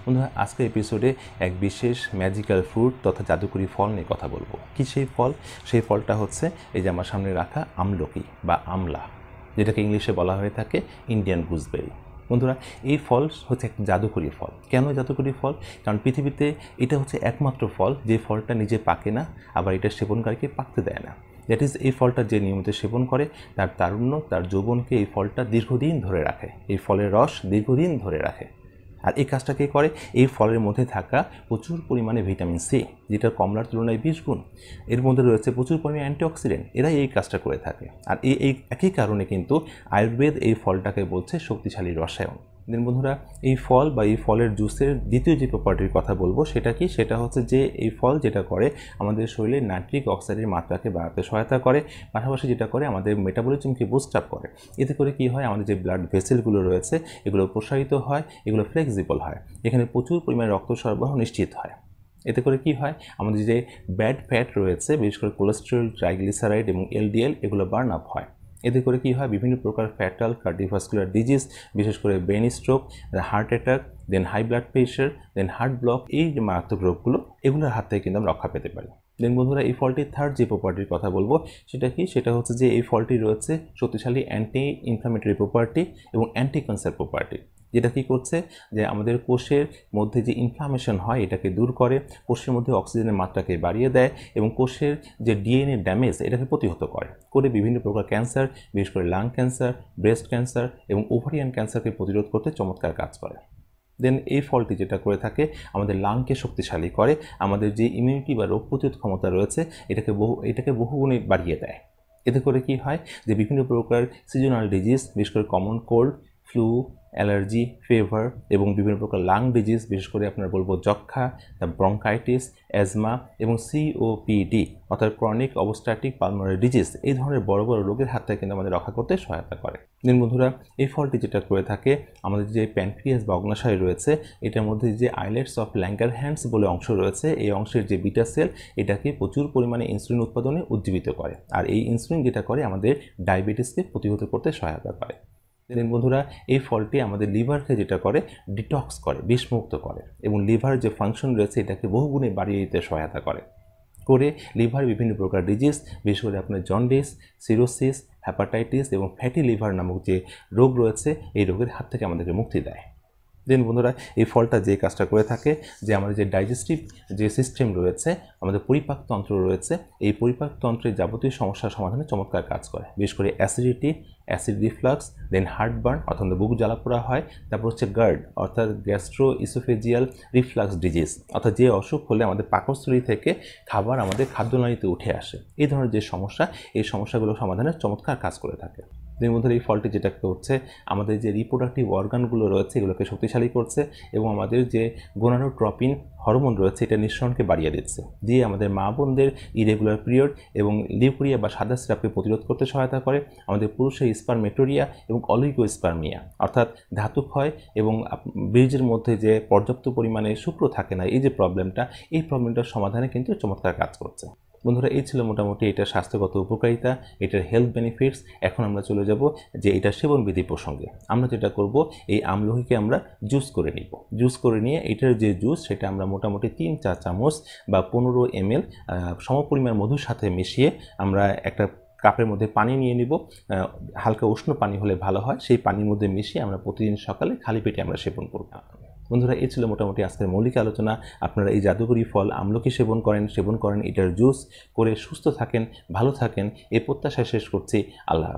বন্ধুরা আজকের এপিসোডে এক বিশেষ ম্যাজিক্যাল ফ্রুট তথা জাদুকরি ফল নিয়ে কথা বলবো। কি সেই ফল? সেই ফলটা হচ্ছে এই যে আমার সামনে রাখা আমলকি বা আমলা, যেটাকে ইংলিশে বলা হয়ে থাকে ইন্ডিয়ান গুজবেরি। বন্ধুরা এই ফল হচ্ছে এক জাদুকরি ফল। কেন জাদুকরি ফল? কারণ পৃথিবীতে এটা হচ্ছে একমাত্র ফল যে ফলটা নিজে পাকে না, আবার এটা সেবনকারীকে পাকতে দেয় না। দ্যাট ইজ, এই ফলটা যে নিয়মিত সেবন করে তার তারুণ্য, তার যৌবনকে এই ফলটা দীর্ঘদিন ধরে রাখে। এই ফলের রস দীর্ঘদিন ধরে রাখে। আর এই কাজটা কে করে? এই ফলের মধ্যে থাকা প্রচুর পরিমাণে ভিটামিন সি, যেটা কমলার তুলনায় 20 গুণ। এর মধ্যে রয়েছে প্রচুর পরিমাণে অ্যান্টিঅক্সিডেন্ট, এরাই এই কাজটা করে থাকে। আর এই একই কারণে কিন্তু আয়ুর্বেদ এই ফলটাকে বলছে শক্তিশালী রসায়ন। দেন বন্ধুরা, এই ফল বা এই ফলের জুসের দ্বিতীয় যে প্রপার্টির কথা বলবো সেটা কি? সেটা হচ্ছে যে এই ফল যেটা করে আমাদের শরীরে নাইট্রিক অক্সাইডের মাত্রাকে বাড়াতে সহায়তা করে, পাশাপাশি যেটা করে আমাদের মেটাবলিজমকে বুস্ট আপ করে। এতে করে কি হয়? আমাদের যে ব্লাড ভেসেলগুলো রয়েছে এগুলো প্রসারিত হয়, এগুলো ফ্লেক্সিবল হয়, এখানে প্রচুর পরিমাণে রক্ত সরবরাহ নিশ্চিত হয়। এতে করে কি হয়? আমাদের যে ব্যাড ফ্যাট রয়েছে, বিশেষ করে কোলেস্টেরল, ট্রাইগ্লিসারাইড এবং এলডিএল, এগুলো বার্ন আপ হয়। এতে করে কি হয়? বিভিন্ন প্রকার ফ্যাটাল কার্ডিওভাস্কুলার ডিজিজ, বিশেষ করে ব্রেন স্ট্রোক, হার্ট অ্যাটাক, দেন হাই ব্লাড প্রেশার, দেন হার্ট ব্লক, এই যে মারাত্মক রোগগুলো, এগুলোর হাত থেকে কিন্তু আমরা রক্ষা পেতে পারি। দেন বন্ধুরা, এই ফলটির থার্ড যে প্রপার্টির কথা বলবো সেটা কি? সেটা হচ্ছে যে এই ফলটি রয়েছে শক্তিশালী অ্যান্টি ইনফ্লামেটরি প্রপার্টি এবং অ্যান্টি ক্যান্সার প্রপার্টি। যেটা কি করছে? যে আমাদের কোষের মধ্যে যে ইনফ্লামেশন হয় এটাকে দূর করে, কোষের মধ্যে অক্সিজেনের মাত্রাকে বাড়িয়ে দেয় এবং কোষের যে ডিএনএ ড্যামেজ এটাকে প্রতিহত করে বিভিন্ন প্রকার ক্যান্সার, বিশেষ করে লাং ক্যান্সার, ব্রেস্ট ক্যান্সার এবং ওভারিয়ান ক্যান্সারকে প্রতিরোধ করতে চমৎকার কাজ করে। দেন এই ফলটি যেটা করে থাকে আমাদের লাংকে শক্তিশালী করে, আমাদের যে ইমিউনিটি বা রোগ প্রতিরোধ ক্ষমতা রয়েছে এটাকে বহুগুণে বাড়িয়ে দেয়। এতে করে কি হয়? যে বিভিন্ন প্রকার সিজনাল ডিজিজ, বিশেষ করে common cold, flu, allergy, fever এবং বিভিন্ন প্রকার লাং ডিজিজ, বিশেষ করে আপনার বলবো যক্ষা, ব্রঙ্কাইটিস, অ্যাজমা এবং সিওপিডি অর্থাৎ ক্রনিক অবস্ট্রাটিক পালমোনারি ডিজিজ, এই ধরনের বড় বড় রোগের হাত থেকে কিন্তু আমাদের রক্ষা করতে সহায়তা করে। দিন বন্ধুরা, এই ফলটি যেটা করে থাকে আমাদের যে প্যানক্রিয়াস বা অগ্নাশয় রয়েছে এটার মধ্যে যে আইলেটস অফ ল্যাঙ্গারহ্যান্ডস বলে অংশ রয়েছে, এই অংশের যে বিটা সেল এটাকে প্রচুর পরিমাণে ইনসুলিন উৎপাদনে উজ্জীবিত করে। আর এই ইনসুলিন যেটা করে আমাদের ডায়াবেটিসকে প্রতিহত করতে সহায়তা করে। দিন বন্ধুরা, এই ফলটি আমাদের লিভারকে যেটা করে ডিটক্স করে, বিষমুক্ত করে এবং লিভার যে ফাংশন রয়েছে এটাকে বহুগুণে বাড়িয়ে দিতে সহায়তা করে। লিভার বিভিন্ন প্রকার ডিজিজ, বিশেষ করে আপনার জন্ডিস, সিরোসিস, হ্যাপাটাইটিস এবং ফ্যাটি লিভার নামক যে রোগ রয়েছে এই রোগের হাত থেকে আমাদেরকে মুক্তি দেয়। দেন বন্ধুরা, এই ফলটা যে কাজটা করে থাকে যে আমাদের যে ডাইজেস্টিভ যে সিস্টেম রয়েছে, আমাদের পরিপাকতন্ত্র রয়েছে, এই পরিপাকতন্ত্রের যাবতীয় সমস্যার সমাধানে চমৎকার কাজ করে। বিশেষ করে অ্যাসিডিটি, অ্যাসিড রিফ্লাক্স, দেন হার্টবার্ন অর্থাৎ বুক জ্বালা পোড়া হয়, তারপর হচ্ছে গার্ড অর্থাৎ গ্যাস্ট্রো ইসোফেজিয়াল রিফ্লাক্স ডিজিজ, অর্থাৎ যে অসুখ হলে আমাদের পাকস্থলী থেকে খাবার আমাদের খাদ্যনালীতে উঠে আসে, এই ধরনের যে সমস্যা, এই সমস্যাগুলো সমাধানে চমৎকার কাজ করে থাকে। এর মধ্যে এই ফলটি যেটা করছে আমাদের যে রিপ্রোডাক্টিভ অর্গানগুলো রয়েছে এগুলোকে শক্তিশালী করছে এবং আমাদের যে গোনাডোট্রপিন হরমোন রয়েছে এটা নিঃসরণকে বাড়িয়ে দিচ্ছে, দিয়ে আমাদের মা বোনদের ইরেগুলার পিরিয়ড এবং লিউকোরিয়া বা সাদা স্রাবকে প্রতিরোধ করতে সহায়তা করে, আমাদের পুরুষের স্পারমেটোরিয়া এবং অলিগোস্পার্মিয়া অর্থাৎ ধাতুক্ষয় এবং বীর্যের মধ্যে যে পর্যাপ্ত পরিমাণে শুক্র থাকে না, এই যে প্রবলেমটা, এই প্রবলেমটার সমাধানে কিন্তু চমৎকার কাজ করছে। বন্ধুরা, এই ছিল মোটামুটি এটার স্বাস্থ্যগত উপকারিতা, এটার হেলথ বেনিফিটস। এখন আমরা চলে যাব যে এটা সেবনবিধি প্রসঙ্গে। আমরা যেটা করব, এই আমলকিকে আমরা জুস করে নিব। জুস করে নিয়ে এটার যে জুস সেটা আমরা মোটামুটি 3-4 চামচ বা 15 ml সমপরিমাণ মধুর সাথে মিশিয়ে আমরা একটা কাপের মধ্যে পানি নিয়ে নিব। হালকা উষ্ণ পানি হলে ভালো হয়। সেই পানির মধ্যে মিশিয়ে আমরা প্রতিদিন সকালে খালি পেটে আমরা সেবন করব। বন্ধুরা, এই ছিল মোটামুটি আজকের মৌলিক আলোচনা। আপনারা এই জাদুকরি ফল আমলকি সেবন করেন, এটার জুস করে সুস্থ থাকেন, ভালো থাকেন, এই প্রত্যাশায় শেষ করছি। আল্লাহ।